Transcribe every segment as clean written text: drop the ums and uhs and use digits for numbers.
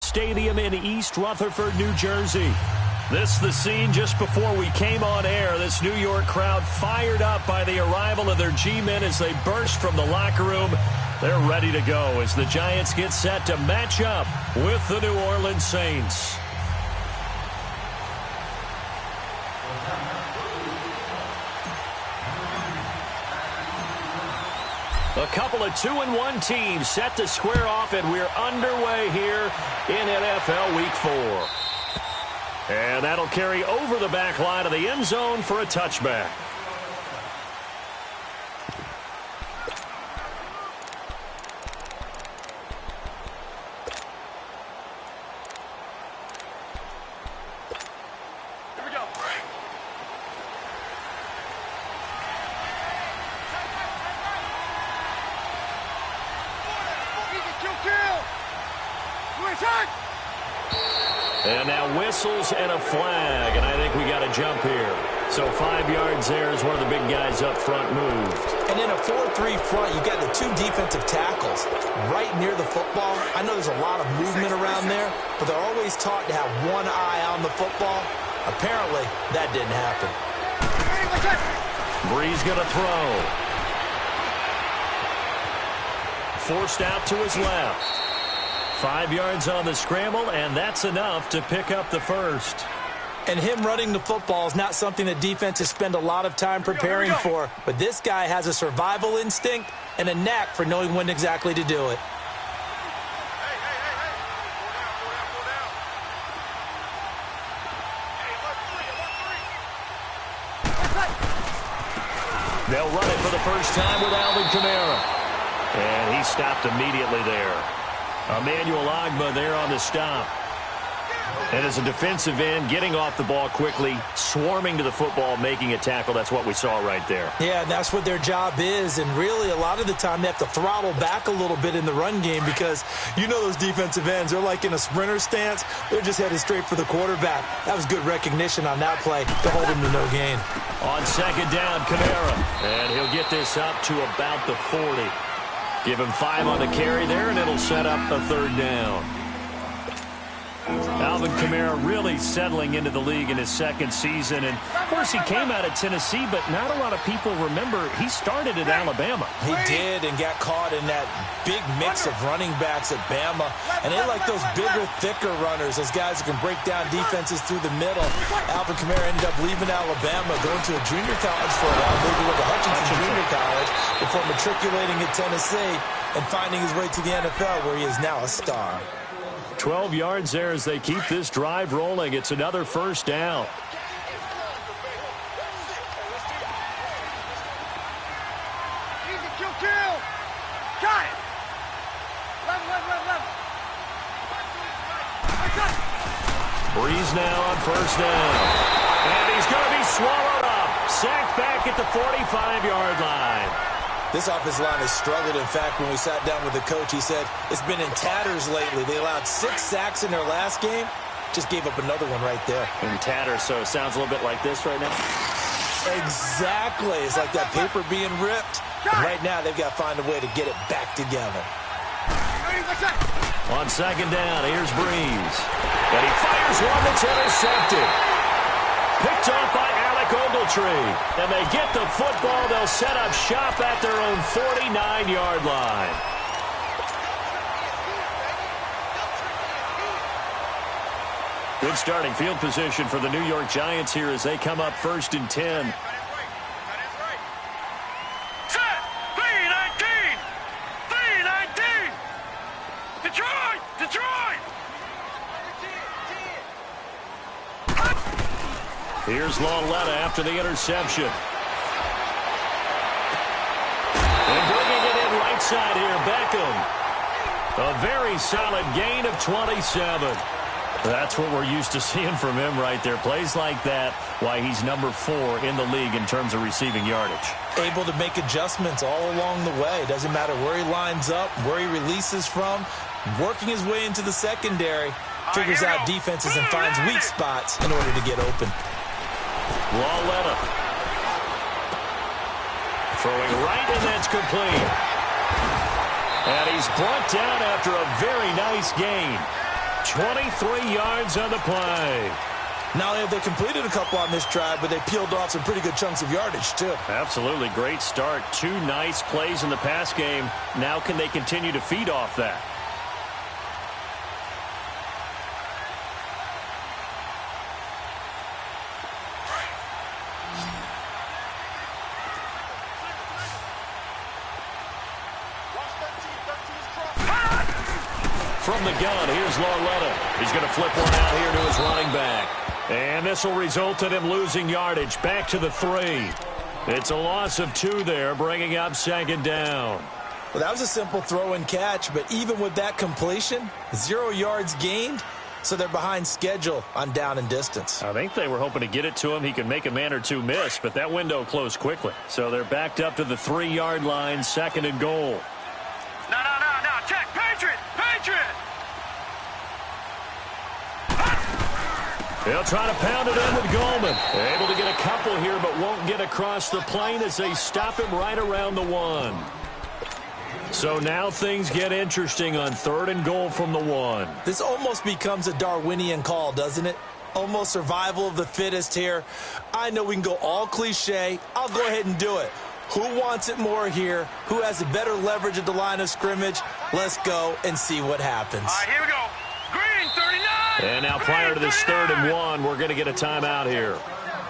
Stadium in East Rutherford, New Jersey. This is the scene just before we came on air. This New York crowd fired up by the arrival of their G-men as they burst from the locker room. They're ready to go as the Giants get set to match up with the New Orleans Saints. A couple of 2-1 teams set to square off, and we're underway here in NFL Week 4. And that'll carry over the back line of the end zone for a touchback. And now whistles and a flag, and I think we got a jump here. So 5 yards there as one of the big guys up front moved. And in a 4-3 front, you got the two defensive tackles right near the football. I know there's a lot of movement around there, but they're always taught to have one eye on the football. Apparently, that didn't happen. Brees going to throw. Forced out to his left. 5 yards on the scramble, and that's enough to pick up the first. And him running the football is not something that defenses spend a lot of time preparing for. But this guy has a survival instinct and a knack for knowing when exactly to do it. They'll run it for the first time with Alvin Kamara. And he stopped immediately there. Emmanuel Ogbah there on the stop. And as a defensive end, getting off the ball quickly, swarming to the football, making a tackle, that's what we saw right there. Yeah, and that's what their job is. And really, a lot of the time, they have to throttle back a little bit in the run game because you know those defensive ends, they're like in a sprinter stance. They're just headed straight for the quarterback. That was good recognition on that play to hold him to no gain. On second down, Kamara. And he'll get this up to about the 40. Give him 5 on the carry there, and it'll set up a third down. Alvin Kamara really settling into the league in his second season. And, of course, he came out of Tennessee, but not a lot of people remember he started at Alabama. He did and got caught in that big mix of running backs at Bama. And they like those bigger, thicker runners, those guys who can break down defenses through the middle. Alvin Kamara ended up leaving Alabama, going to a junior college for a while, maybe with the Hutchinson Junior College, before matriculating at Tennessee and finding his way to the NFL, where he is now a star. 12 yards there as they keep this drive rolling. It's another first down. Got it. Brees now on first down. And he's going to be swallowed up. Sacked back at the 45-yard line. This offensive line has struggled. In fact, when we sat down with the coach, he said it's been in tatters lately. They allowed 6 sacks in their last game. Just gave up another one right there. In tatters, so it sounds a little bit like this right now. Exactly. It's like that paper being ripped. And right now, they've got to find a way to get it back together. On second down, here's Brees. And he fires one that's intercepted. Picked off by Alec Ogletree. And they get the football. They'll set up shop at their own 49-yard line. Good starting field position for the New York Giants here as they come up first and 10. Here's Lauletta after the interception. And bringing it in right side here, Beckham. A very solid gain of 27. That's what we're used to seeing from him right there. Plays like that, why he's number 4 in the league in terms of receiving yardage. Able to make adjustments all along the way. Doesn't matter where he lines up, where he releases from. Working his way into the secondary. Figures out defenses and finds weak spots in order to get open. Lauletta throwing right, and that's complete. And he's brought down after a very nice gain. 23 yards on the play. Not only have they completed a couple on this drive, but they peeled off some pretty good chunks of yardage, too. Absolutely. Great start. 2 nice plays in the pass game. Now can they continue to feed off that? From the gun, here's Lauletta. He's going to flip one out here to his running back. And this will result in him losing yardage. Back to the 3. It's a loss of 2 there, bringing up 2nd down. Well, that was a simple throw and catch, but even with that completion, 0 yards gained, so they're behind schedule on down and distance. I think they were hoping to get it to him. He could make a man or 2 miss, but that window closed quickly. So they're backed up to the 3-yard line, 2nd and goal. No. Check. Patriot. They'll try to pound it in with Goldman. Able to get a couple here, but won't get across the plane as they stop him right around the 1. So now things get interesting on 3rd and goal from the 1. This almost becomes a Darwinian call, doesn't it? Almost survival of the fittest here. I know we can go all cliche. I'll go ahead and do it. Who wants it more here? Who has a better leverage at the line of scrimmage? Let's go and see what happens. All right, here we go. Green, 39. And now prior to this 3rd and 1, we're going to get a timeout here.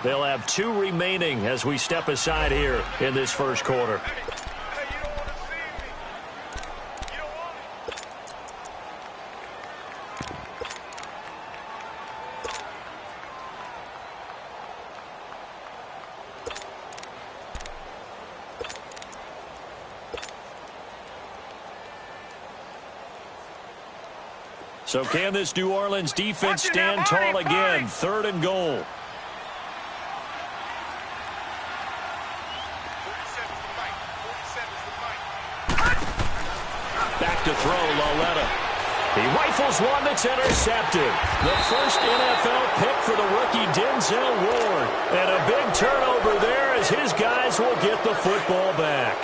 They'll have 2 remaining as we step aside here in this first quarter. So can this New Orleans defense stand tall again? 3rd and goal. Back to throw, Lauletta. He rifles one that's intercepted. The first NFL pick for the rookie Denzel Ward. And a big turnover there as his guys will get the football back.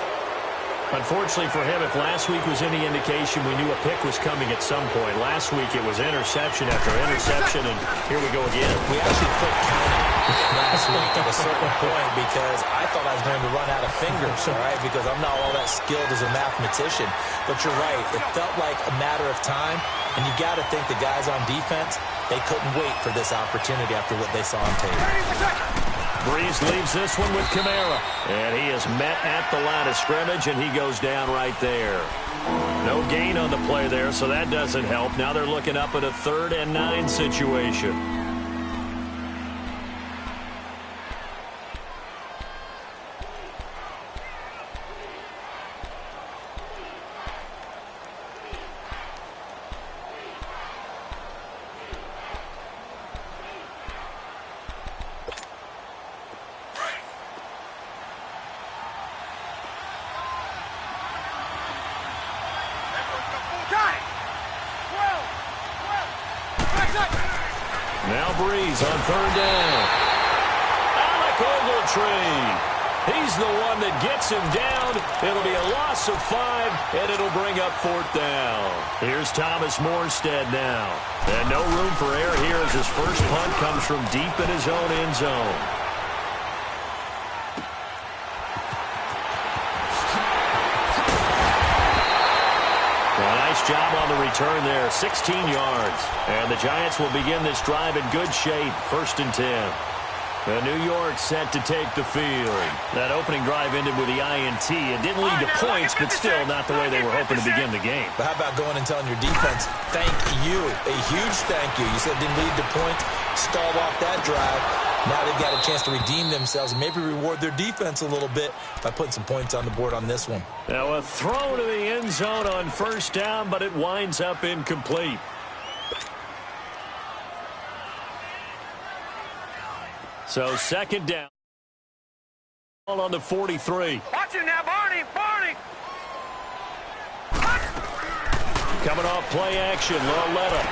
Unfortunately for him, if last week was any indication, we knew a pick was coming at some point. Last week it was interception after interception, and here we go again. We actually quit counting last week at a certain point because I thought I was going to run out of fingers, all right, because I'm not all that skilled as a mathematician. But you're right. It felt like a matter of time, and you got to think the guys on defense, they couldn't wait for this opportunity after what they saw on tape. Breeze leaves this one with Kamara. And he is met at the line of scrimmage, and he goes down right there. No gain on the play there, so that doesn't help. Now they're looking up at a 3rd and 9 situation. Now Breeze on 3rd down. Alec Ogletree. He's the one that gets him down. It'll be a loss of 5, and it'll bring up 4th down. Here's Thomas Morstead now. And no room for error here as his first punt comes from deep in his own end zone. Nice job on the return there, 16 yards. And the Giants will begin this drive in good shape, 1st and 10. The New York set to take the field. That opening drive ended with the INT. It didn't lead to points, but still not the way they were hoping to begin the game. But how about going and telling your defense, thank you, a huge thank you. You said it didn't lead to points, stalled off that drive. Now they've got a chance to redeem themselves and maybe reward their defense a little bit by putting some points on the board on this one. Now a throw to the end zone on 1st down, but it winds up incomplete. So 2nd down. Ball on the 43. Watch it now, Barney. Coming off play action, Lauletta.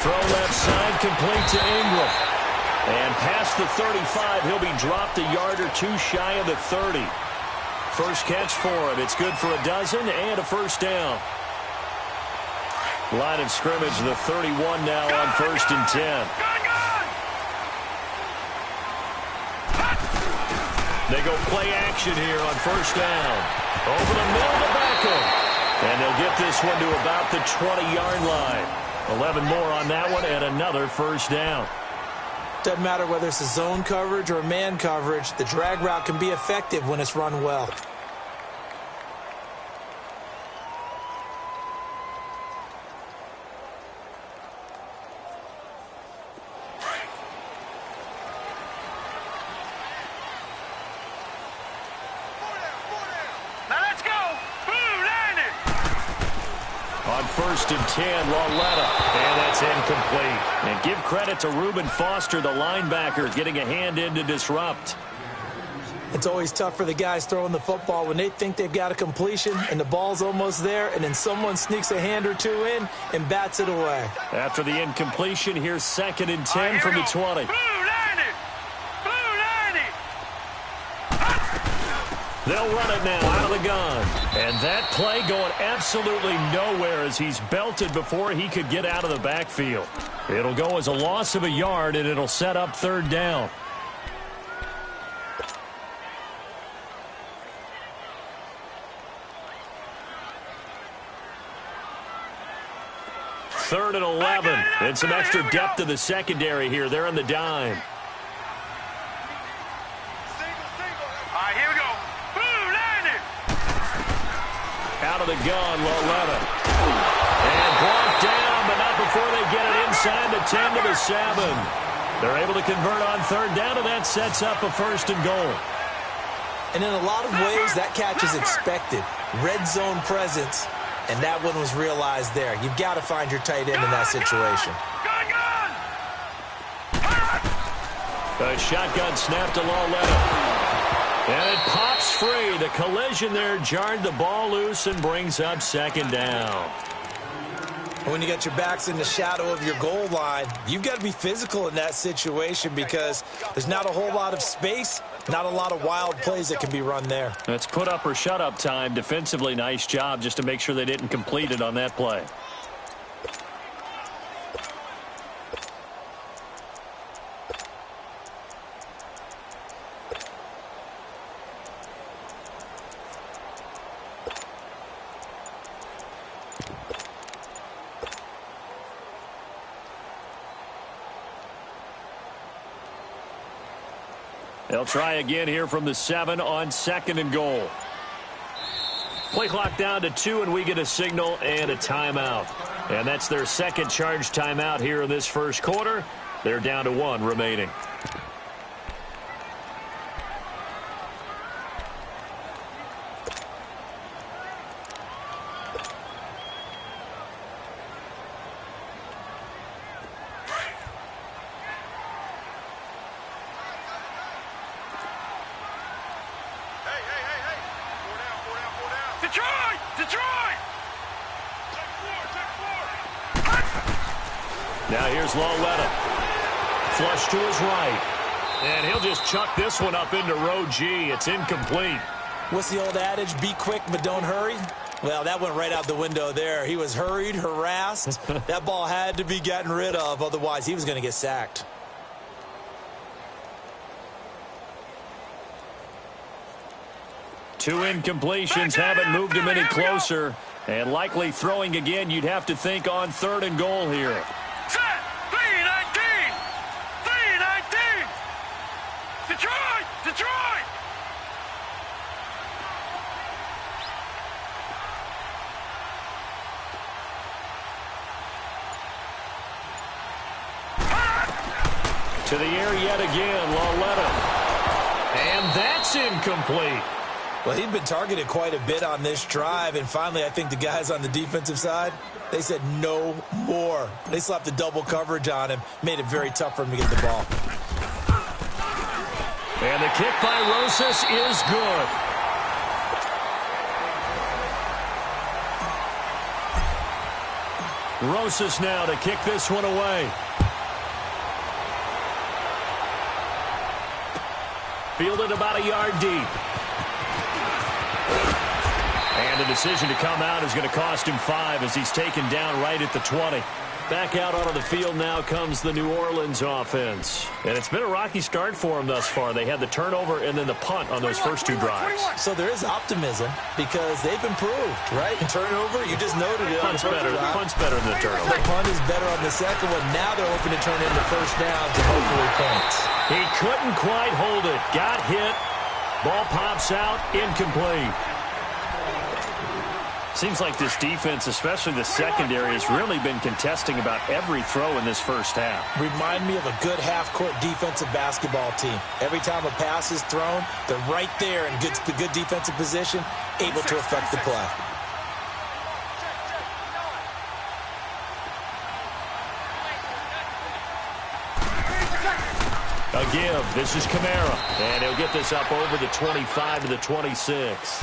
Throw left side, complete to Ingram. And past the 35, he'll be dropped a yard or 2 shy of the 30. First catch for him. It's good for a dozen and a 1st down. Line of scrimmage, the 31 now on 1st and 10. They go play action here on 1st down. Over the middle to Beckham. And they'll get this one to about the 20-yard line. 11 more on that one and another 1st down. Doesn't matter whether it's a zone coverage or man coverage. The drag route can be effective when it's run well. On 1st and 10, Lauletta, and that's incomplete. And give credit to Reuben Foster, the linebacker, getting a hand in to disrupt. It's always tough for the guys throwing the football when they think they've got a completion and the ball's almost there, and then someone sneaks a hand or two in and bats it away. After the incompletion, here's 2nd and 10 from the 20. They'll run it now out of the gun. And that play going absolutely nowhere as he's belted before he could get out of the backfield. It'll go as a loss of a yard, and it'll set up 3rd down. Third and 11. And some extra depth to the secondary here. They're in the dime. Out of the gun, Lauletta. And brought down, but not before they get it inside the 10 to the 7. They're able to convert on 3rd down, and that sets up a 1st and goal. And in a lot of ways, that catch is expected. Red zone presence, and that one was realized there. You've got to find your tight end in that situation. A shotgun snap to Lauletta. And it pops free. The collision there jarred the ball loose and brings up 2nd down. When you got your backs in the shadow of your goal line, you've got to be physical in that situation because there's not a whole lot of space, not a lot of wild plays that can be run there. That's put up or shut up time. Defensively, nice job just to make sure they didn't complete it on that play. They'll try again here from the 7 on 2nd and goal. Play clock down to 2, and we get a signal and a timeout. And that's their 2nd charge timeout here in this 1st quarter. They're down to 1 remaining. Now here's Lauletta. Flush to his right. And he'll just chuck this one up into row G. It's incomplete. What's the old adage? Be quick, but don't hurry. Well, that went right out the window there. He was hurried, harassed. That ball had to be gotten rid of. Otherwise, he was going to get sacked. Two incompletions haven't moved him any closer. And likely throwing again, you'd have to think on 3rd and goal here. Set! 3-19! 3-19! Detroit! Detroit! To the air yet again, Lauletta. And that's incomplete. Well, he'd been targeted quite a bit on this drive, and finally I think the guys on the defensive side, they said no more. They slapped the double coverage on him, made it very tough for him to get the ball. And the kick by Rosas is good. Rosas now to kick this one away. Fielded about a yard deep. And And the decision to come out is going to cost him 5 as he's taken down right at the 20. Back out onto the field now comes the New Orleans offense. And it's been a rocky start for them thus far. They had the turnover and then the punt on those first 2 drives. So there is optimism because they've improved, right? Turnover, you just noted it. Punt's better than the turnover. The punt is better on the second one. Now they're hoping to turn into first downs and hopefully points. He couldn't quite hold it. Got hit. Ball pops out. Incomplete. Seems like this defense, especially the secondary, has really been contesting about every throw in this first half. Remind me of a good half-court defensive basketball team. Every time a pass is thrown, they're right there in good defensive position, able to affect the play. A give. This is Kamara. And he'll get this up over the 25 to the 26.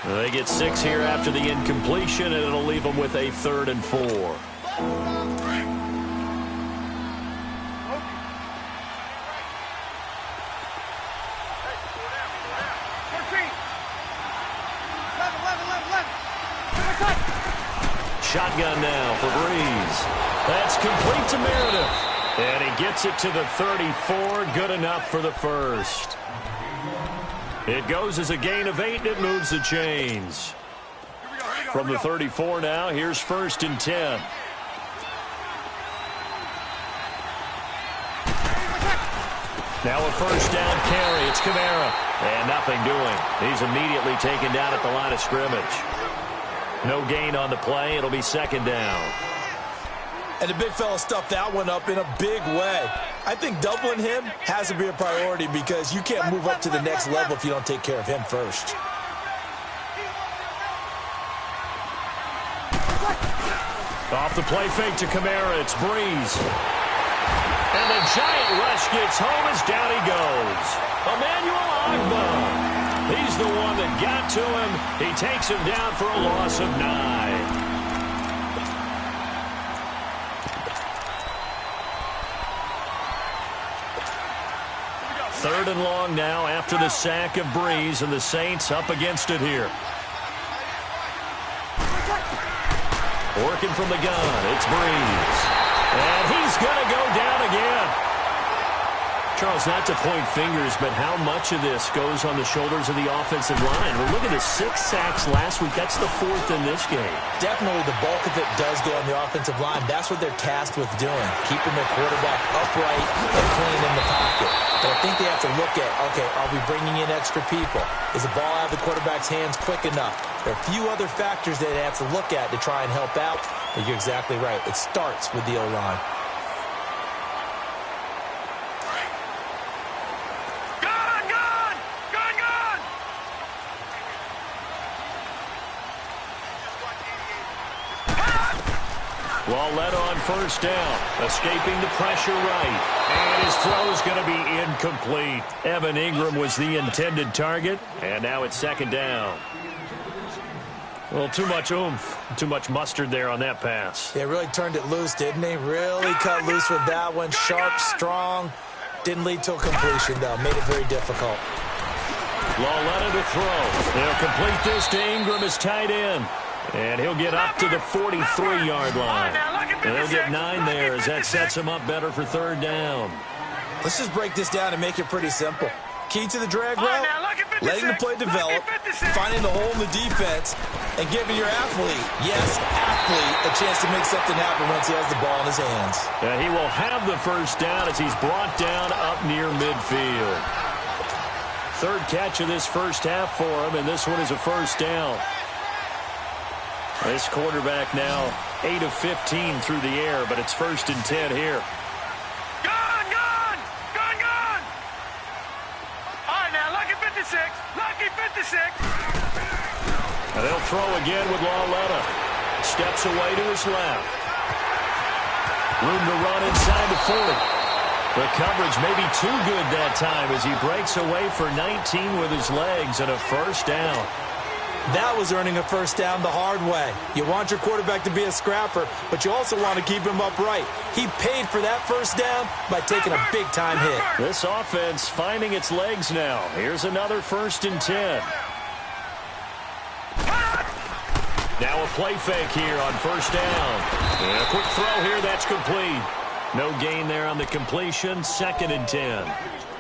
They get 6 here after the incompletion, and it'll leave them with a 3rd and 4. Shotgun now for Breeze. That's complete to Meredith. And he gets it to the 34. Good enough for the first. It goes as a gain of 8, and it moves the chains. From the 34 now, here's 1st and 10. Now a first down carry. It's Kamara. And nothing doing. He's immediately taken down at the line of scrimmage. No gain on the play. It'll be 2nd down. And the big fella stuffed that one up in a big way. I think doubling him has to be a priority because you can't move up to the next level if you don't take care of him first. Off the play fake to Kamara, it's Breeze. And the giant rush gets home as down he goes. Emmanuel Ogbah. He's the one that got to him. He takes him down for a loss of 9. 3rd and long now after the sack of Breeze, and the Saints up against it here. Working from the gun, it's Breeze. And he's going to go down again. Charles, not to point fingers, but how much of this goes on the shoulders of the offensive line? Well, look at the 6 sacks last week. That's the 4th in this game. Definitely the bulk of it does go on the offensive line. That's what they're tasked with doing, keeping their quarterback upright and clean in the pocket. But I think they have to look at, okay, are we bringing in extra people? Is the ball out of the quarterback's hands quick enough? There are a few other factors that they have to look at to try and help out. But you're exactly right. It starts with the O-line. Led on first down, escaping the pressure right, and his throw is going to be incomplete. Evan Ingram was the intended target, and now it's 2nd down. Well, too much oomph, too much mustard there on that pass. They really turned it loose, didn't they? Really cut loose with that one. Sharp, strong. Didn't lead to a completion, though. Made it very difficult. Lauletta to throw. They'll complete this to Ingram as tight end. And he'll get up to the 43-yard line. And he'll get 9 there as that sets him up better for 3rd down. Let's just break this down and make it pretty simple. Key to the drag route, letting the play develop, finding the hole in the defense, and giving your athlete, yes, athlete, a chance to make something happen once he has the ball in his hands. And he will have the first down as he's brought down up near midfield. 3rd catch of this first half for him, and this one is a first down. This quarterback now 8 of 15 through the air, but it's 1st and 10 here. Gun! All right, now, lucky 56. Lucky 56. And they'll throw again with Lauletta. Steps away to his left. Room to run inside the 40. The coverage may be too good that time as he breaks away for 19 with his legs and a first down. That was earning a first down the hard way. You want your quarterback to be a scrapper, but you also want to keep him upright. He paid for that first down by taking a big-time hit. This offense finding its legs now. Here's another 1st and 10. play fake here on first down. And a quick throw here, that's complete. No gain there on the completion, 2nd and 10.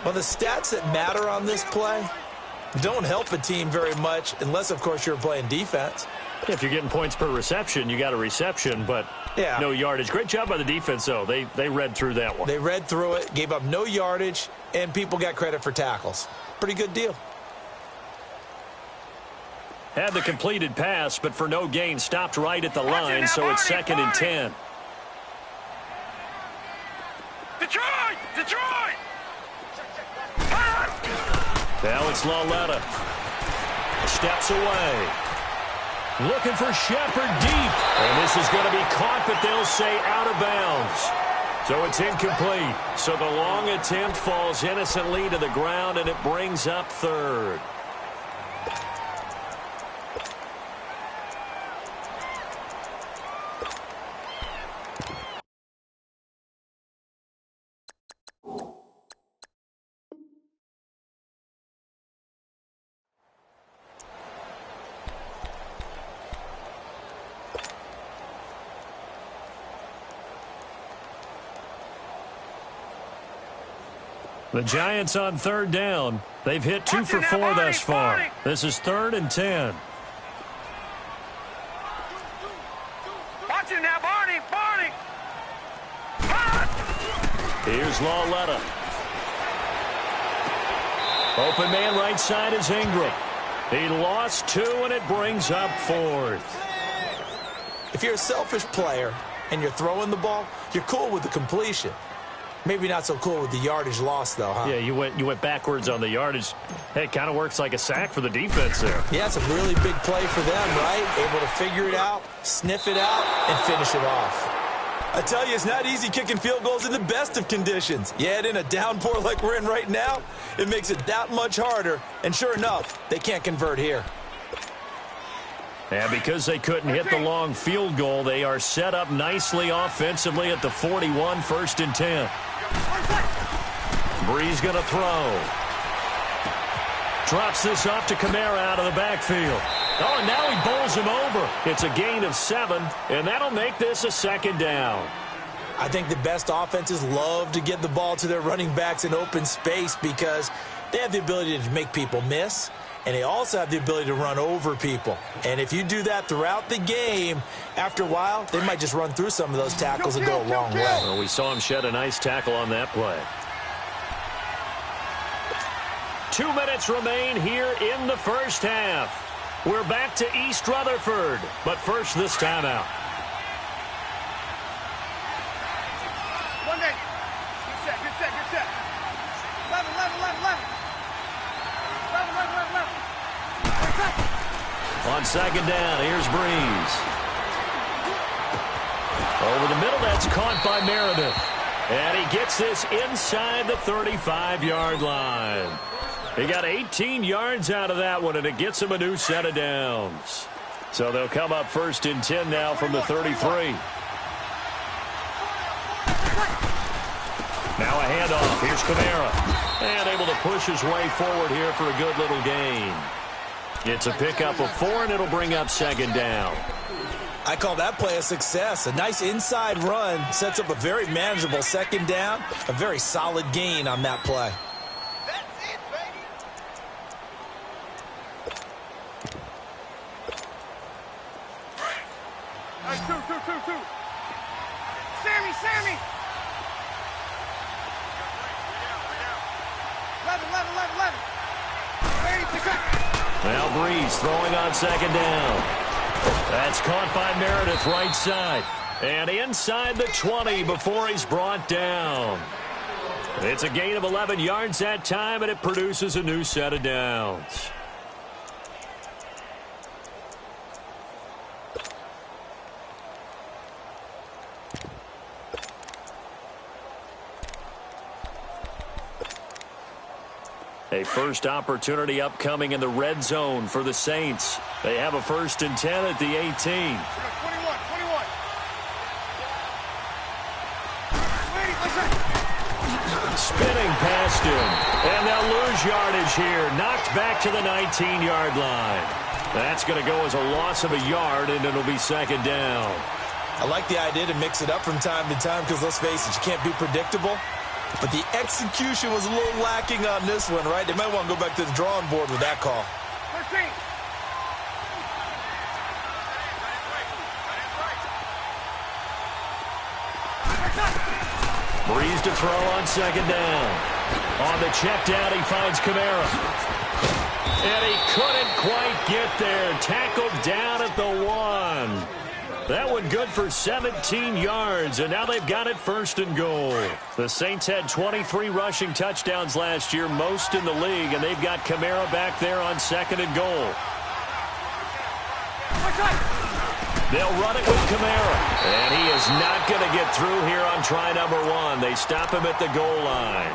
Well, the stats that matter on this play don't help a team very much unless, of course, you're playing defense. If you're getting points per reception, you got a reception, but no yardage. Great job by the defense, though. They read through that one. They read through it, gave up no yardage, and people got credit for tackles. Pretty good deal. Had the completed pass, but for no gain, stopped right at the line, so it's 2nd and 10. Detroit! Detroit! Now it's Lauletta. Steps away. Looking for Shepard deep. And this is going to be caught, but they'll say out of bounds. So it's incomplete. So the long attempt falls innocently to the ground, and it brings up 3rd. The Giants on 3rd down. They've hit 2 for 4 thus far. This is 3rd and 10. Watch it now, Barney! Barney! Here's Lauletta. Open man right side is Ingram. He lost 2, and it brings up 4th. If you're a selfish player and you're throwing the ball, you're cool with the completion. Maybe not so cool with the yardage loss, though, huh? Yeah, you went backwards on the yardage. Hey, it kind of works like a sack for the defense there. Yeah, it's a really big play for them, right? Able to figure it out, sniff it out, and finish it off. I tell you, it's not easy kicking field goals in the best of conditions. Yet in a downpour like we're in right now, it makes it that much harder. And sure enough, they can't convert here. And because they couldn't hit the long field goal, they are set up nicely offensively at the 41, 1st and 10. Brees going to throw. Drops this off to Kamara out of the backfield. Oh, and now he bowls him over. It's a gain of 7, and that'll make this a 2nd down. I think the best offenses love to get the ball to their running backs in open space because they have the ability to make people miss, and they also have the ability to run over people. And if you do that throughout the game, after a while, they might just run through some of those tackles and go a long way. Well, we saw him shed a nice tackle on that play. 2 minutes remain here in the first half. We're back to East Rutherford, but first this timeout. One day. Good set, good set, good set. 11, 11, 11, 11. 11, 11, 11, 11. On 2nd down, here's Brees. Over the middle, that's caught by Meredith. And he gets this inside the 35-yard line. He got 18 yards out of that one, and it gets him a new set of downs. So they'll come up 1st and 10 now from the 33. Now a handoff. Here's Kamara. And able to push his way forward here for a good little gain. It's a pickup of 4, and it'll bring up 2nd down. I call that play a success. A nice inside run sets up a very manageable 2nd down. A very solid gain on that play. Two. Sammy! 11. Now Brees throwing on 2nd down. That's caught by Meredith right side. And inside the 20 before he's brought down. It's a gain of 11 yards that time, and it produces a new set of downs. A first opportunity upcoming in the red zone for the Saints. They have a 1st and 10 at the 18. 21. Spinning past him. And they'll lose yardage here. Knocked back to the 19-yard line. That's going to go as a loss of a yard, and it'll be second down. I like the idea to mix it up from time to time because, let's face it, you can't be predictable. But the execution was a little lacking on this one, right? They might want to go back to the drawing board with that call. 13. Breeze to throw on second down. On the check down, he finds Kamara. And he couldn't quite get there. Tackled down at the 1. That one good for 17 yards, and now they've got it first and goal. The Saints had 23 rushing touchdowns last year, most in the league, and they've got Kamara back there on second and goal. They'll run it with Kamara, and he is not going to get through here on try number 1. They stop him at the goal line.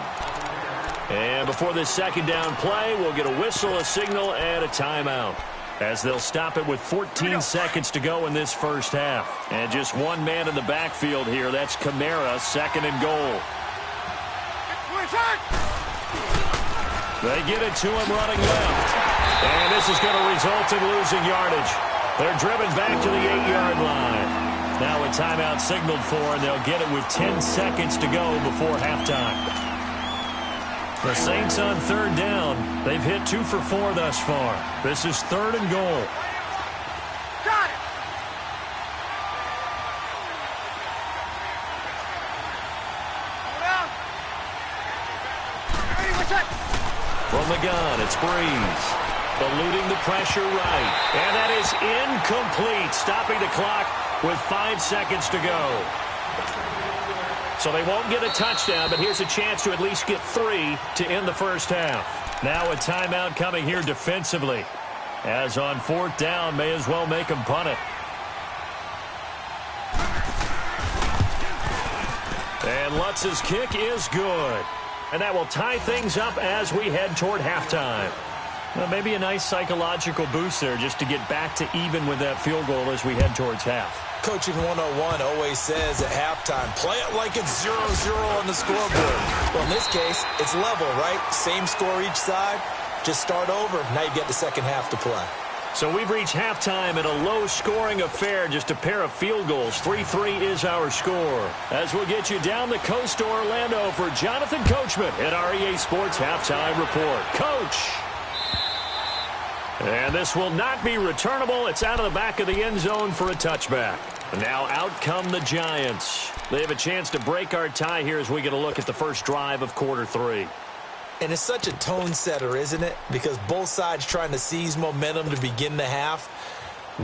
And before this second down play, we'll get a whistle, a signal, and a timeout, as they'll stop it with 14 seconds to go in this first half. And just one man in the backfield here. That's Kamara, second and goal. They get it to him running left. And this is going to result in losing yardage. They're driven back to the 8-yard line. Now a timeout signaled for, and they'll get it with 10 seconds to go before halftime. The Saints on third down. They've hit 2 for 4 thus far. This is third and goal. Got it. From the gun, it's Breeze. Eluding the pressure right. And that is incomplete. Stopping the clock with 5 seconds to go. So they won't get a touchdown, but here's a chance to at least get 3 to end the first half. Now a timeout coming here defensively. As on fourth down, may as well make them punt it. And Lutz's kick is good. And that will tie things up as we head toward halftime. Well, maybe a nice psychological boost there just to get back to even with that field goal as we head towards half. Coaching 101 always says at halftime, play it like it's 0-0 on the scoreboard. Well, in this case, it's level, right? Same score each side. Just start over. Now you get the second half to play. So we've reached halftime in a low-scoring affair, just a pair of field goals. 3-3 is our score. As we'll get you down the coast to Orlando for Jonathan Coachman at our EA Sports Halftime Report. Coach! And this will not be returnable. It's out of the back of the end zone for a touchback. Now out come the Giants. They have a chance to break our tie here as we get a look at the first drive of quarter 3. And it's such a tone setter, isn't it? Because both sides trying to seize momentum to begin the half.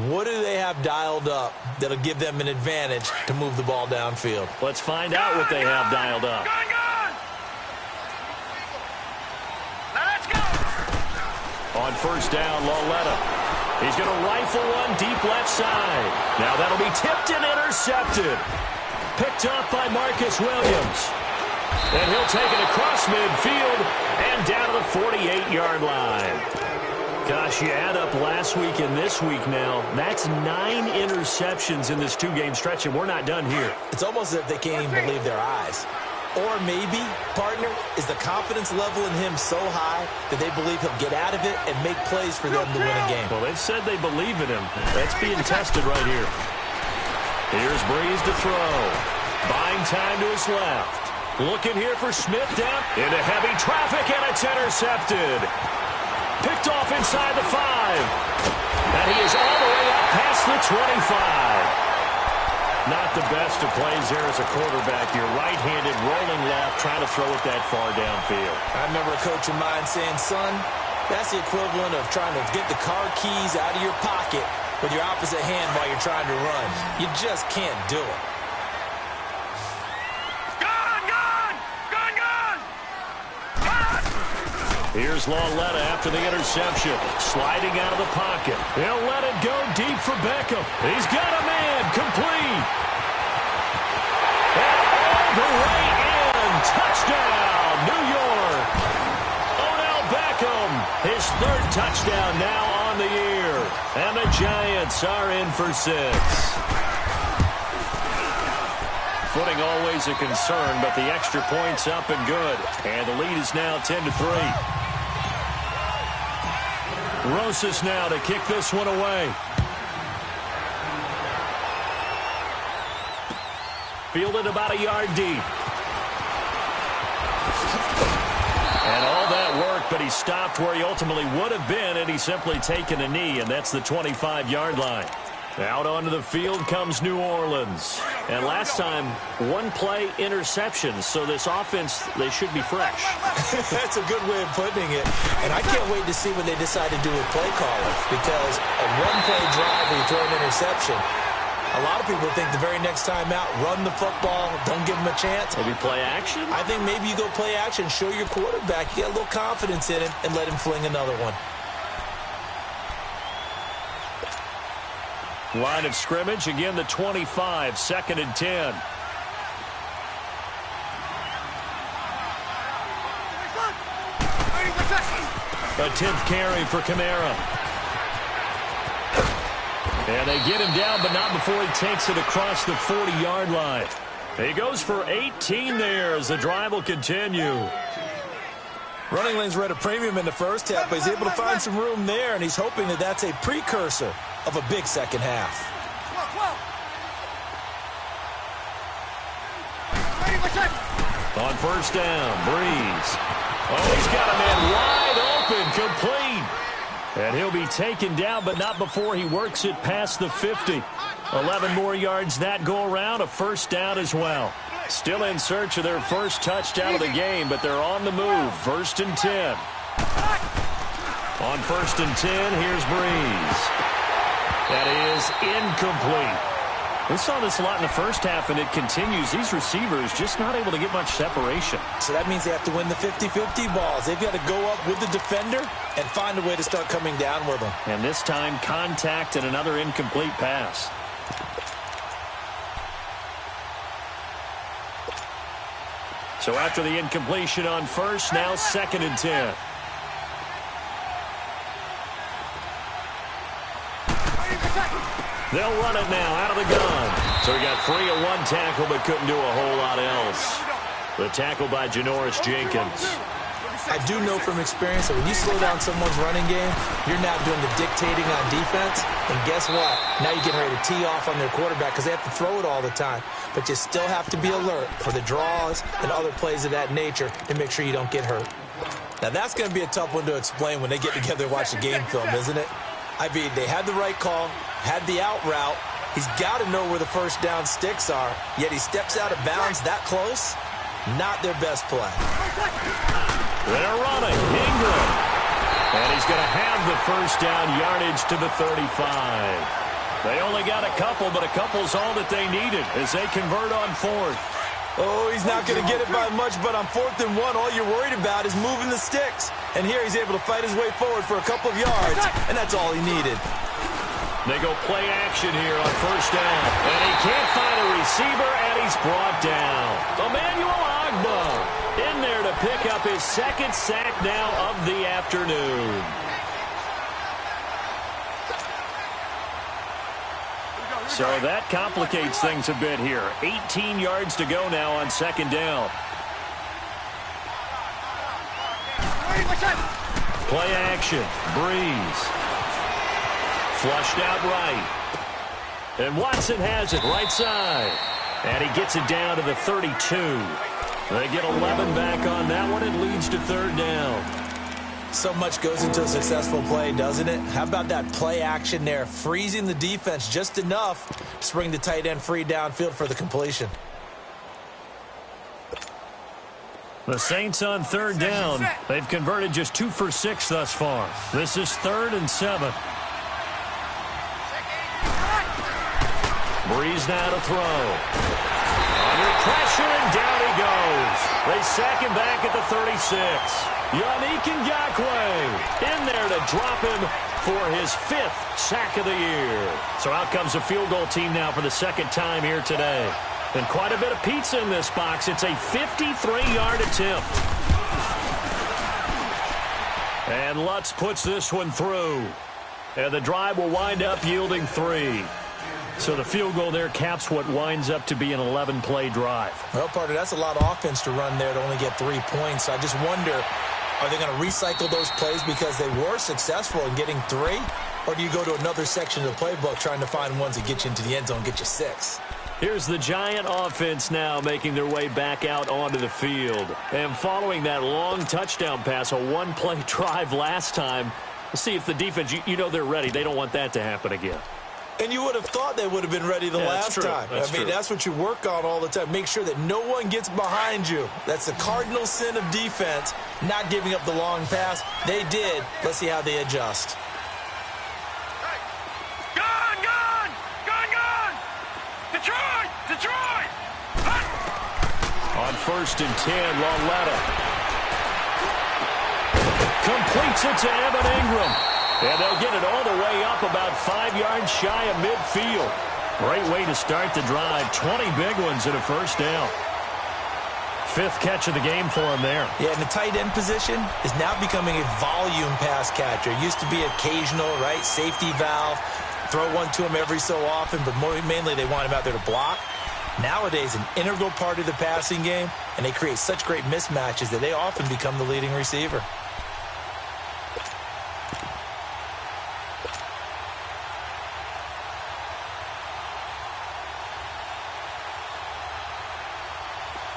What do they have dialed up that'll give them an advantage to move the ball downfield? Let's find out what they have dialed up. On first down, Lauletta. He's going to rifle one deep left side. Now that'll be tipped and intercepted. Picked up by Marcus Williams. And he'll take it across midfield and down to the 48-yard line. Gosh, you add up last week and this week now. That's 9 interceptions in this 2-game stretch, and we're not done here. It's almost as if they can't even believe their eyes. Or maybe, partner, is the confidence level in him so high that they believe he'll get out of it and make plays for them to win a game. Well, they've said they believe in him. That's being tested right here. Here's Breeze to throw. Buying time to his left. Looking here for Smith down into heavy traffic, and it's intercepted. Picked off inside the 5. And he is all the way up past the 25. Not the best of plays there as a quarterback. You're right-handed, rolling left, trying to throw it that far downfield. I remember a coach of mine saying, son, that's the equivalent of trying to get the car keys out of your pocket with your opposite hand while you're trying to run. You just can't do it. Here's Lauletta after the interception. Sliding out of the pocket. He'll let it go deep for Beckham. He's got a man. Complete. And all the way in. Touchdown, New York. Odell Beckham. His 3rd touchdown now on the year. And the Giants are in for 6. Footing always a concern, but the extra point's up and good. And the lead is now 10-3. Rosas now to kick this one away. Fielded about a yard deep. And all that work, but he stopped where he ultimately would have been, and he's simply taken a knee, and that's the 25-yard line. Out onto the field comes New Orleans. And last time, one-play interceptions, so this offense, they should be fresh. That's a good way of putting it. And I can't wait to see what they decide to do with play calling, because a one-play drive where you throw an interception, a lot of people think the very next time out, run the football, don't give them a chance. Maybe play action? I think maybe you go play action, show your quarterback, you get a little confidence in him, and let him fling another one. Line of scrimmage, again the 25, 2nd and 10. A 10th carry for Kamara. And they get him down, but not before he takes it across the 40-yard line. He goes for 18 there as the drive will continue. Running lanes were at a premium in the first half, but he's able to find some room there, and he's hoping that that's a precursor of a big second half. On first down, Breeze. Oh, he's got a man wide open, complete. And he'll be taken down, but not before he works it past the 50. 11 more yards that go around, a first down as well. Still in search of their first touchdown of the game, but they're on the move. 1st and 10. On 1st and 10, here's Breeze. That is incomplete. We saw this a lot in the first half, and it continues. These receivers just not able to get much separation. So that means they have to win the 50-50 balls. They've got to go up with the defender and find a way to start coming down with them. And this time, contact and another incomplete pass. So after the incompletion on first, now 2nd and 10. They'll run it now out of the gun. So he got free of one tackle but couldn't do a whole lot else. The tackle by Janoris Jenkins. I do know from experience that when you slow down someone's running game, you're now doing the dictating on defense. And guess what? Now you're getting ready to tee off on their quarterback because they have to throw it all the time. But you still have to be alert for the draws and other plays of that nature to make sure you don't get hurt. Now that's going to be a tough one to explain when they get together and watch the game film, isn't it? I mean, they had the right call, had the out route. He's got to know where the first down sticks are, yet he steps out of bounds that close. Not their best play. They're running. Ingram. And he's going to have the first down yardage to the 35. They only got a couple, but a couple's all that they needed as they convert on 4th. Oh, he's not going to get it by much, but on 4th and 1, all you're worried about is moving the sticks. And here he's able to fight his way forward for a couple of yards, and that's all he needed. They go play action here on first down. And he can't find a receiver, and he's brought down. Emmanuel Agba in there to pick up his 2nd sack now of the afternoon. So that complicates things a bit here. 18 yards to go now on 2nd down. Play action. Breeze. Flushed out right. And Watson has it right side. And he gets it down to the 32. They get 11 back on that one. It leads to 3rd down. So much goes into a successful play, doesn't it? How about that play action there? Freezing the defense just enough to bring the tight end free downfield for the completion. The Saints on 3rd down. They've converted just 2 for 6 thus far. This is 3rd and 7. Breeze now to throw. Under pressure, and down he goes. They sack him back at the 36. Yannick Ngakoue in there to drop him for his 5th sack of the year. So out comes the field goal team now for the 2nd time here today. And quite a bit of pizza in this box. It's a 53-yard attempt. And Lutz puts this one through. And the drive will wind up yielding 3. So the field goal there caps what winds up to be an 11-play drive. Well, partner, that's a lot of offense to run there to only get 3 points. I just wonder Are they going to recycle those plays because they were successful in getting 3? Or do you go to another section of the playbook trying to find ones that get you into the end zone, get you 6? Here's the Giant offense now making their way back out onto the field. And following that long touchdown pass, a one-play drive last time, let's see if the defense, you know they're ready. They don't want that to happen again. And you would have thought they would have been ready the last time. I mean, that's what you work on all the time. Make sure that no one gets behind you. That's the cardinal sin of defense, not giving up the long pass. They did. Let's see how they adjust. Detroit! On 1st and 10, Lauletta completes it to Evan Ingram. And they'll get it all the way up about 5 yards shy of midfield. Great way to start the drive. 20 big ones in a first down. 5th catch of the game for him there. Yeah, and the tight end position is now becoming a volume pass catcher. It used to be occasional, right? Safety valve. Throw one to him every so often, but mainly they want him out there to block. Nowadays, an integral part of the passing game, and they create such great mismatches that they often become the leading receiver.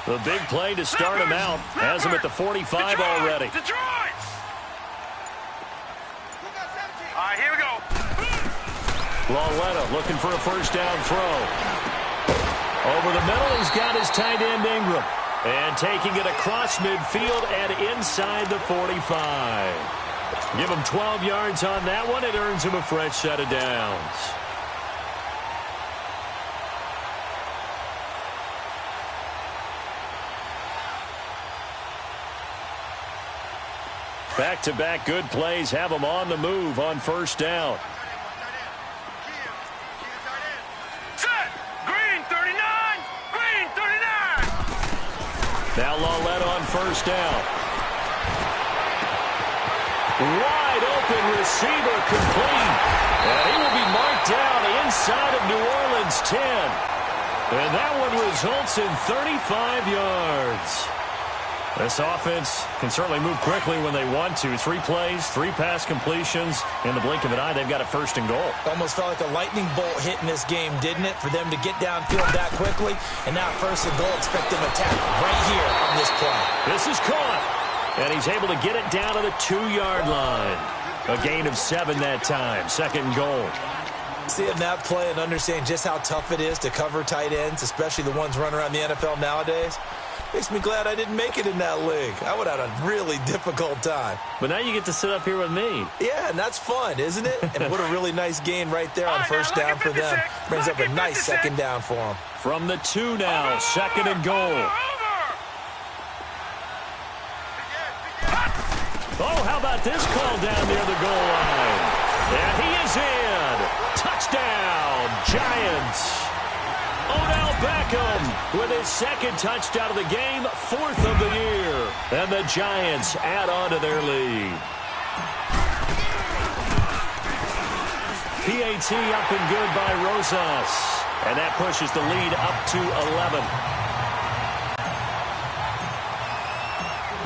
The big play to start him out. Has him at the 45 already. Detroit! All right, here we go. Lauletta looking for a first down throw. Over the middle, he's got his tight end Ingram. And taking it across midfield and inside the 45. Give him 12 yards on that one. It earns him a fresh set of downs. Back-to-back good plays have them on the move on first down. Set! Green 39! Green 39! Now Lauletta on first down. Wide open receiver complete. And he will be marked down inside of New Orleans 10. And that one results in 35 yards. This offense can certainly move quickly when they want to. 3 plays, 3 pass completions. In the blink of an eye, they've got a first and goal. Almost felt like a lightning bolt hit in this game, didn't it? For them to get downfield that quickly. And now first and goal, expect them to attack right here on this play. This is caught. And he's able to get it down to the 2-yard line. A gain of 7 that time. Second and goal. Seeing that play and understand just how tough it is to cover tight ends, especially the ones running around the NFL nowadays, makes me glad I didn't make it in that league. I would have had a really difficult time. But now you get to sit up here with me. Yeah, and that's fun, isn't it? And what a really nice gain right there on first down for them. Brings up a nice second down for them. From the 2 now, second and goal. Oh, how about this call down near the goal line? And he is in. Touchdown, Giants. Odell Beckham with his second touchdown of the game, 4th of the year. And the Giants add on to their lead. PAT up and good by Rosas. And that pushes the lead up to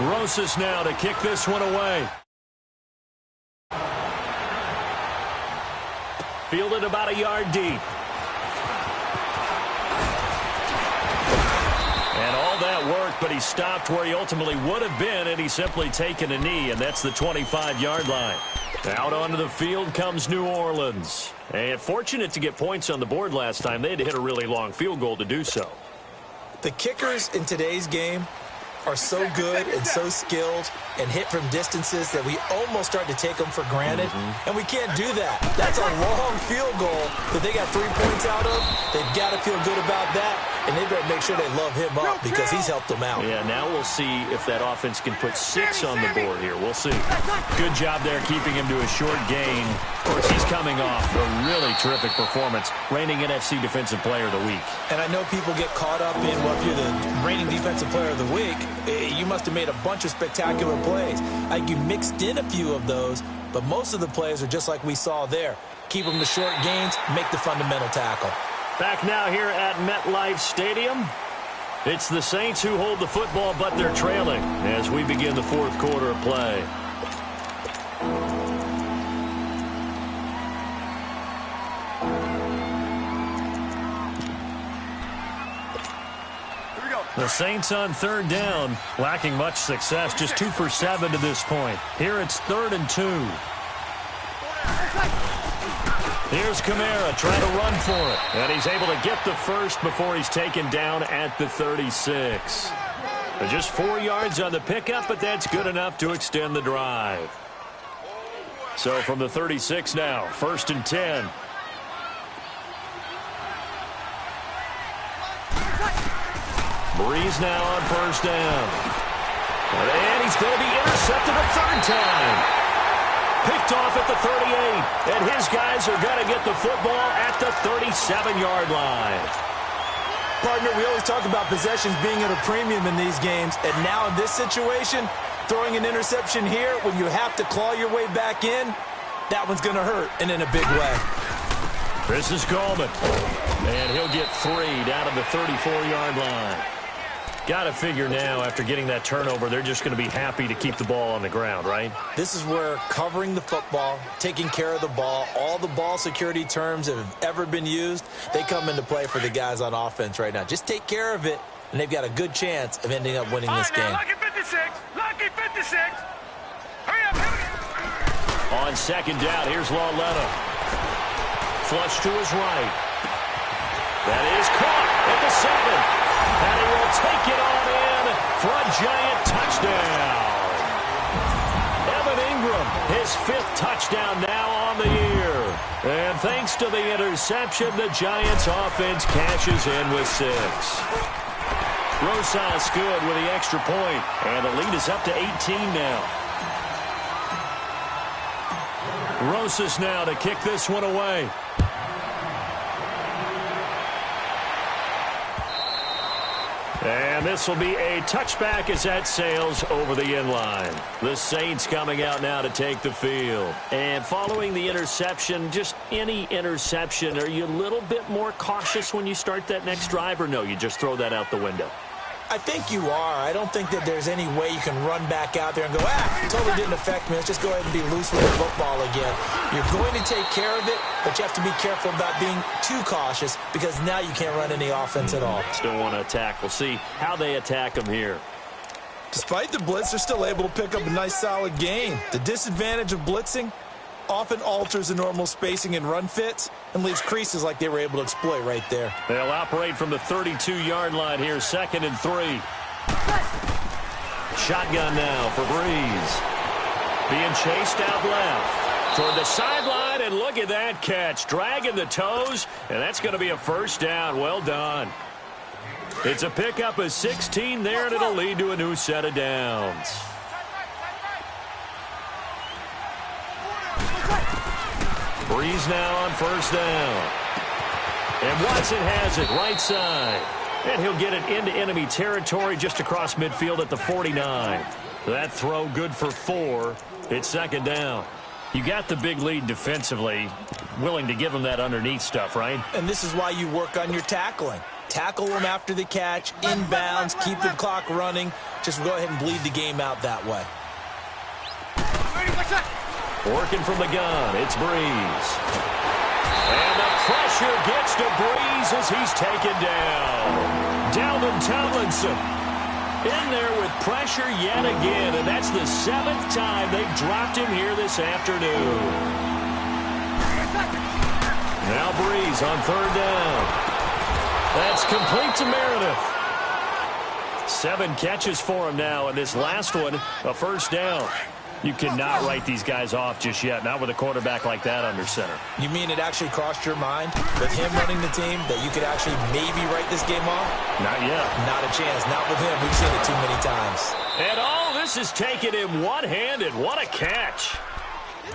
11. Rosas now to kick this one away. Fielded about a yard deep. And all that work, but he stopped where he ultimately would have been, and he's simply taken a knee, and that's the 25-yard line. Out onto the field comes New Orleans. And fortunate to get points on the board last time. They had to hit a really long field goal to do so. The kickers in today's game are so good and so skilled and hit from distances that we almost start to take them for granted. And we can't do that. That's a long field goal that they got 3 points out of. They've got to feel good about that, and they better make sure they love him up because he's helped them out. Yeah, now we'll see if that offense can put 6 on the board here. We'll see. Good job there keeping him to a short gain. Of course, he's coming off a really terrific performance, reigning NFC Defensive Player of the Week. And I know people get caught up in, well, if you're the reigning Defensive Player of the Week, you must have made a bunch of spectacular plays. Like you mixed in a few of those, but most of the plays are just like we saw there. Keep them to short gains, make the fundamental tackle. Back now here at MetLife Stadium. It's the Saints who hold the football, but they're trailing as we begin the fourth quarter of play. The Saints on third down, lacking much success, just 2 for 7 to this point. Here it's 3rd and 2. Here's Kamara trying to run for it, and he's able to get the first before he's taken down at the 36. Just 4 yards on the pickup, but that's good enough to extend the drive. So from the 36 now, 1st and 10. Breeze now on 1st down. And he's going to be intercepted a 3rd time. Picked off at the 38. And his guys are going to get the football at the 37-yard line. Partner, we always talk about possessions being at a premium in these games. And now in this situation, throwing an interception here when you have to claw your way back in, that one's going to hurt, and in a big way. This is Coleman. And he'll get 3 down to the 34-yard line. Got to figure now, after getting that turnover, they're just going to be happy to keep the ball on the ground, right? This is where covering the football, taking care of the ball, all the ball security terms that have ever been used, they come into play for the guys on offense right now. Just take care of it, and they've got a good chance of ending up winning this game. Lucky 56! Lucky 56! Hurry up, hurry up! On 2nd down, here's Lawletta. Flush to his right. That is caught at the 7. And he will take it on in for a giant touchdown. Evan Ingram, his 5th touchdown now on the year. And thanks to the interception, the Giants offense cashes in with 6. Rosas good with the extra point, and the lead is up to 18 now. Rosas now to kick this one away. And this will be a touchback as that sails over the end line. The Saints coming out now to take the field. And following the interception, just any interception, are you a little bit more cautious when you start that next drive, or no, you just throw that out the window? I think you are. I don't think that there's any way you can run back out there and go, it totally didn't affect me. Let's just go ahead and be loose with the football again. You're going to take care of it, but you have to be careful about being too cautious because now you can't run any offense at all. Still want to attack. We'll see how they attack them here. Despite the blitz, they're still able to pick up a nice, solid gain. The disadvantage of blitzing often alters the normal spacing and run fits and leaves creases like they were able to exploit right there. They'll operate from the 32-yard line here, 2nd and 3. Shotgun now for Breeze. Being chased out left toward the sideline, and look at that catch. Dragging the toes, and that's going to be a 1st down. Well done. It's a pickup of 16 there, and it'll lead to a new set of downs. Breeze now on 1st down. And Watson has it right side. And he'll get it into enemy territory just across midfield at the 49. That throw good for 4. It's 2nd down. You got the big lead defensively, willing to give them that underneath stuff, right? And this is why you work on your tackling. Tackle them after the catch, inbounds, keep the clock running. Just go ahead and bleed the game out that way. Working from the gun, it's Breeze. And the pressure gets to Breeze as he's taken down. Dalvin Tomlinson in there with pressure yet again, and that's the 7th time they've dropped him here this afternoon. Now Breeze on 3rd down. That's complete to Meredith. 7 catches for him now, and this last one, a 1st down. You cannot write these guys off just yet, not with a quarterback like that under center. You mean it actually crossed your mind with him running the team that you could actually maybe write this game off? Not yet. Not a chance. Not with him. We've seen it too many times. And all this is taken in one-handed. What a catch.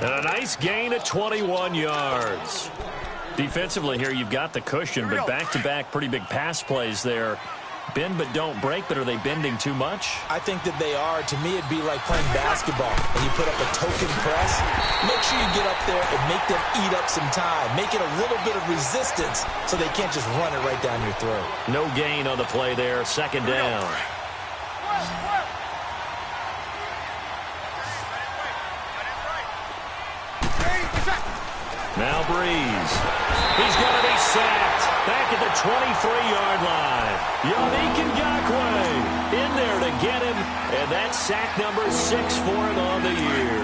And a nice gain of 21 yards. Defensively here, you've got the cushion, but back-to-back pretty big pass plays there. Bend but don't break, but are they bending too much? I think that they are. To me, it'd be like playing basketball. When you put up a token press, make sure you get up there and make them eat up some time. Make it a little bit of resistance so they can't just run it right down your throat. No gain on the play there. Second down. Now Breeze. He's going to be sacked. Back at the 23-yard line. Yannick Ngakoue in there to get him. And that's sack number 6 for him on the year.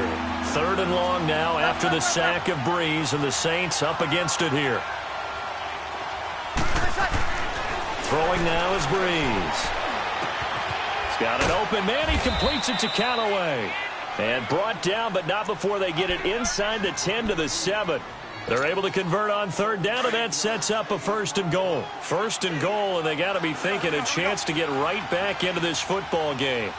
3rd and long now after the sack of Breeze, and the Saints up against it here. Throwing now is Breeze. He's got an open man. He completes it to Callaway. And brought down, but not before they get it inside the 10 to the 7. They're able to convert on 3rd down, and that sets up a 1st and goal. 1st and goal, and they got to be thinking a chance to get right back into this football game.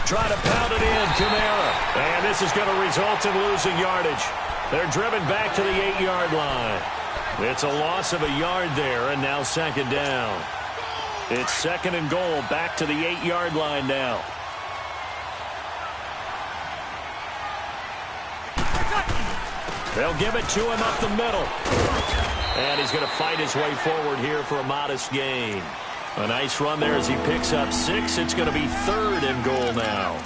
Try to pound it in, Kamara. And this is going to result in losing yardage. They're driven back to the 8-yard line. It's a loss of a yard there, and now 2nd down. It's 2nd and goal, back to the 8-yard line now. They'll give it to him up the middle. And he's going to fight his way forward here for a modest gain. A nice run there as he picks up 6. It's going to be 3rd and goal now.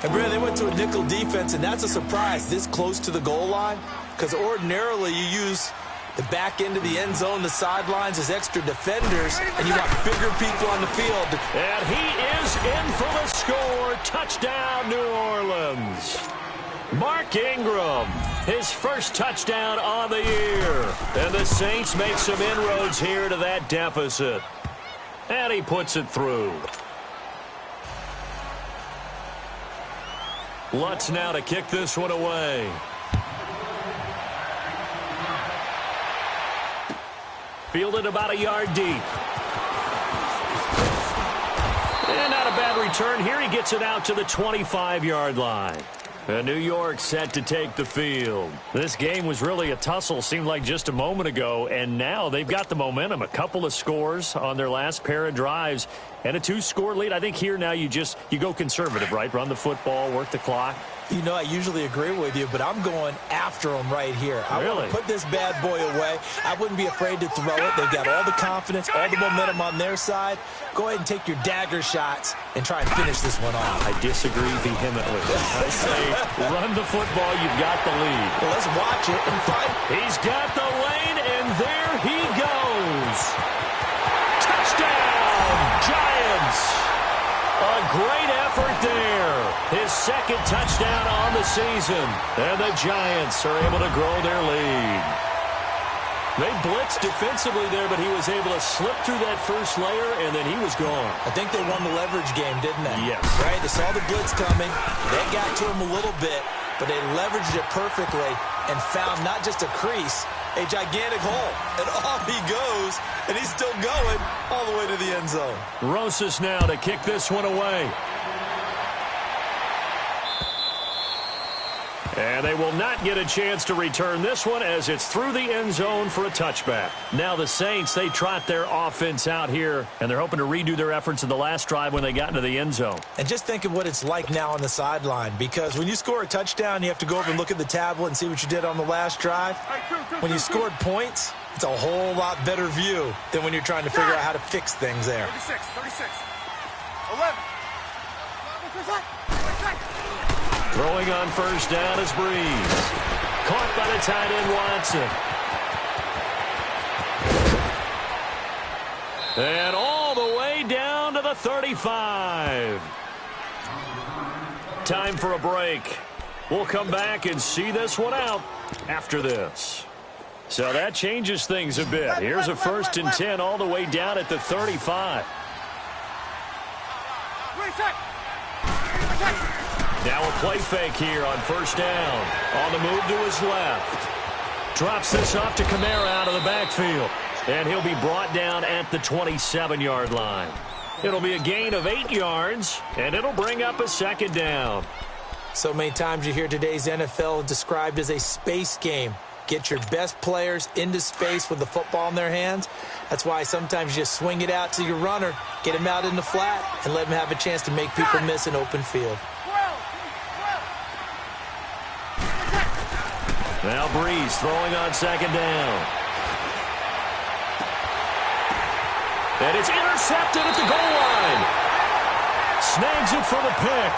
And, Brad, they went to a nickel defense, and that's a surprise this close to the goal line, because ordinarily you use the back end of the end zone, the sidelines as extra defenders, and you got bigger people on the field. And he is in for the score. Touchdown, New Orleans. Mark Ingram, his first touchdown on the year. And the Saints make some inroads here to that deficit. And he puts it through. Lutz now to kick this one away. Fielded about a yard deep. And not a bad return here. He gets it out to the 25-yard line. And New York set to take the field. This game was really a tussle, seemed like just a moment ago, and now they've got the momentum. A couple of scores on their last pair of drives and a 2-score lead. I think here now you go conservative, right? Run the football, work the clock. You know, I usually agree with you, but I'm going after them right here. I want to put this bad boy away. I wouldn't be afraid to throw it. They've got all the confidence, all the momentum on their side. Go ahead and take your dagger shots and try and finish this one off. I disagree vehemently. I say run the football. You've got the lead. Well, let's watch it and fight. He's got the lane, and there he goes. Touchdown, Giants. A great effort there. His 2nd touchdown on the season. And the Giants are able to grow their lead. They blitzed defensively there, but he was able to slip through that first layer, and then he was gone. I think they won the leverage game, didn't they? Yes. Right? They saw the blitz coming. They got to him a little bit, but they leveraged it perfectly and found not just a crease, a gigantic hole. And off he goes, and he's still going all the way to the end zone. Rosas now to kick this one away. And they will not get a chance to return this one as it's through the end zone for a touchback. Now the Saints, they trot their offense out here, and they're hoping to redo their efforts in the last drive when they got into the end zone. And just think of what it's like now on the sideline, because when you score a touchdown, you have to go over and look at the tablet and see what you did on the last drive. When you scored points, it's a whole lot better view than when you're trying to figure out how to fix things there. 36, 11. Throwing on 1st down is Breeze. Caught by the tight end Watson. And all the way down to the 35. Time for a break. We'll come back and see this one out after this. So that changes things a bit. Here's a 1st and 10 all the way down at the 35. Now a play fake here on 1st down. On the move to his left. Drops this off to Kamara out of the backfield. And he'll be brought down at the 27-yard line. It'll be a gain of 8 yards, and it'll bring up a 2nd down. So many times you hear today's NFL described as a space game. get your best players into space with the football in their hands. That's why sometimes you just swing it out to your runner, get him out in the flat, and let him have a chance to make people miss an open field. Now Breeze throwing on second down. And it's intercepted at the goal line. Snags it for the pick.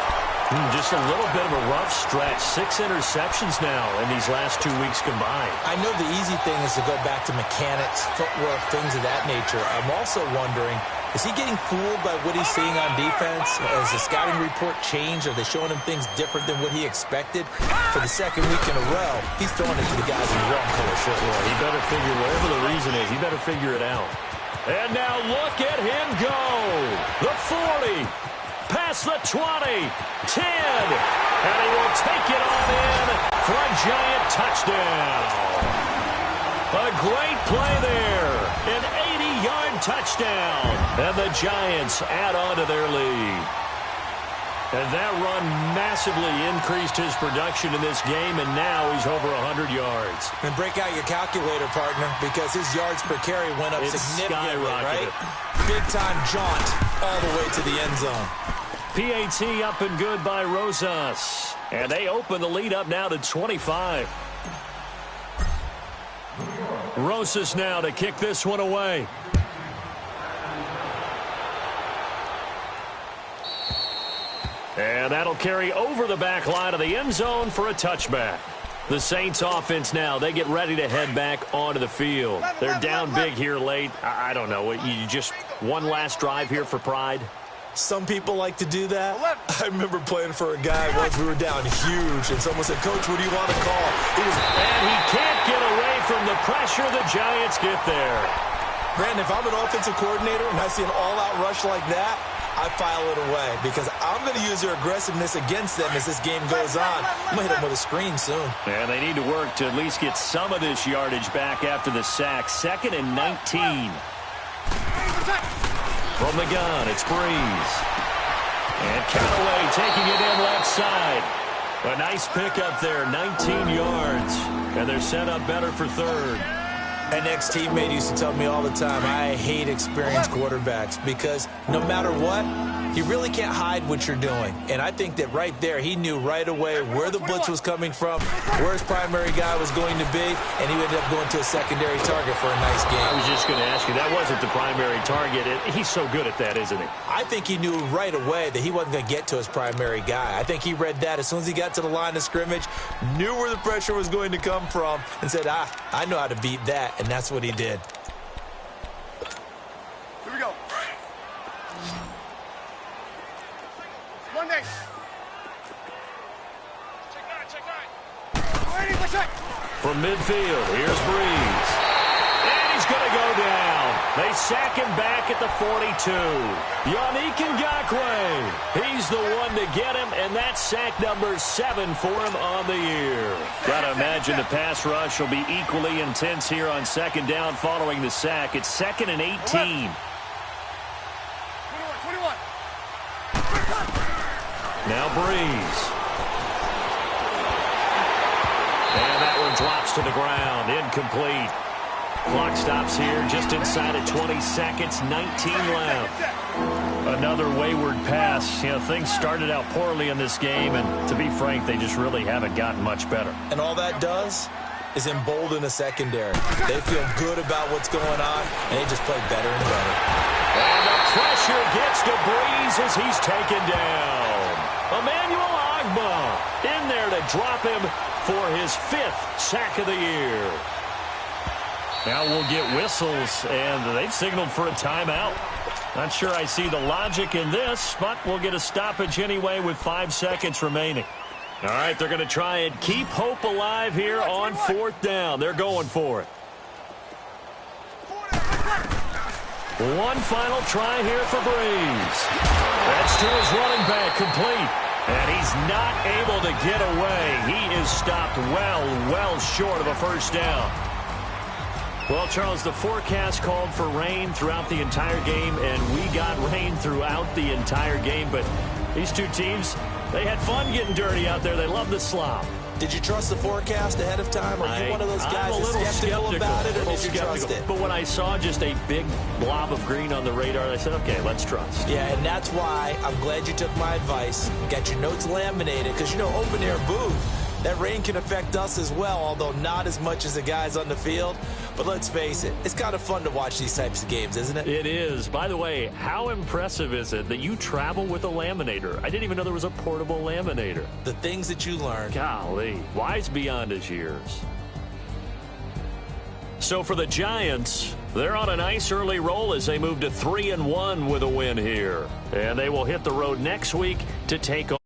Just a little bit of a rough stretch. 6 interceptions now in these last 2 weeks combined. I know the easy thing is to go back to mechanics, footwork, things of that nature. I'm also wondering, is he getting fooled by what he's seeing on defense? Has the scouting report changed? Are they showing him things different than what he expected? For the second week in a row, he's throwing it to the guys in the wrong color shirt. Well, he better figure, whatever the reason is, he better figure it out. And now look at him go. The 40. Past the 20, 10, and he will take it on in for a giant touchdown. A great play there, an 80-yard touchdown, and the Giants add on to their lead. And that run massively increased his production in this game, and now he's over 100 yards. And break out your calculator, partner, because his yards per carry went up significantly, right? Big-time jaunt all the way to the end zone. PAT up and good by Rosas. And they open the lead up now to 25. Rosas now to kick this one away. And that'll carry over the back line of the end zone for a touchback. The Saints offense now, they get ready to head back onto the field. They're down big here late. I don't know. You just one last drive here for pride? Some people like to do that. I remember playing for a guy once. We were down huge, and someone said, "Coach, what do you want to call?" And he can't get away from the pressure. The Giants get there. Brandon, if I'm an offensive coordinator and I see an all-out rush like that, I file it away because I'm going to use their aggressiveness against them as this game goes on. I'm going to hit them with a screen soon. And they need to work to at least get some of this yardage back after the sack. 2nd and 19. From the gun, it's Breeze. And Callaway taking it in left side. A nice pickup there, 19 yards. And they're set up better for 3rd. An ex-teammate used to tell me all the time, I hate experienced quarterbacks because no matter what, you really can't hide what you're doing. And I think that right there, he knew right away where the blitz was coming from, where his primary guy was going to be, and he ended up going to a secondary target for a nice game. I was just going to ask you, that wasn't the primary target. He's so good at that, isn't he? I think he knew right away that he wasn't going to get to his primary guy. I think he read that as soon as he got to the line of scrimmage, knew where the pressure was going to come from, and said, I know how to beat that. And that's what he did. Here we go. Monday. Check. From midfield, here's Breeze. And he's going to go down. They sack him back at the 42. Yannick Ngakoue. He's the one to get him, and that's sack number 7 for him on the year. Got to imagine the pass rush will be equally intense here on 2nd down following the sack. It's 2nd and 18. 21. Now Breeze. And that one drops to the ground. Incomplete. Clock stops here just inside of 20 seconds. 19 left. Another wayward pass. You know, things started out poorly in this game, and to be frank, they just really haven't gotten much better. And all that does is embolden a secondary. They feel good about what's going on, and they just play better and better. And the pressure gets to Breeze as he's taken down. Emmanuel Agba in there to drop him for his 5th sack of the year. Now we'll get whistles, and they've signaled for a timeout. Not sure I see the logic in this, but we'll get a stoppage anyway with 5 seconds remaining. All right, they're going to try and keep hope alive here on 4th down. They're going for it. One final try here for Breeze. That's to his running back, complete. And he's not able to get away. He is stopped well short of a 1st down. Well, Charles, the forecast called for rain throughout the entire game, and we got rain throughout the entire game. But these two teams, they had fun getting dirty out there. They love the slop. Did you trust the forecast ahead of time? Are you one of those guys that's skeptical about it, or did you trust it? But when I saw just a big blob of green on the radar, I said, okay, let's trust. Yeah, and that's why I'm glad you took my advice. Got your notes laminated, because, you know, open air booth, that rain can affect us as well, although not as much as the guys on the field. But let's face it, it's kind of fun to watch these types of games, isn't it? It is. By the way, how impressive is it that you travel with a laminator? I didn't even know there was a portable laminator. The things that you learn. Golly, wise beyond his years. So for the Giants, they're on a nice early roll as they move to 3-1 with a win here. And they will hit the road next week to take on.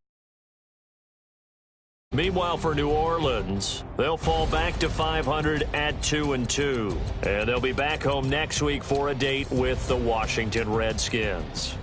Meanwhile, for New Orleans, they'll fall back to 500 at 2-2. And they'll be back home next week for a date with the Washington Redskins.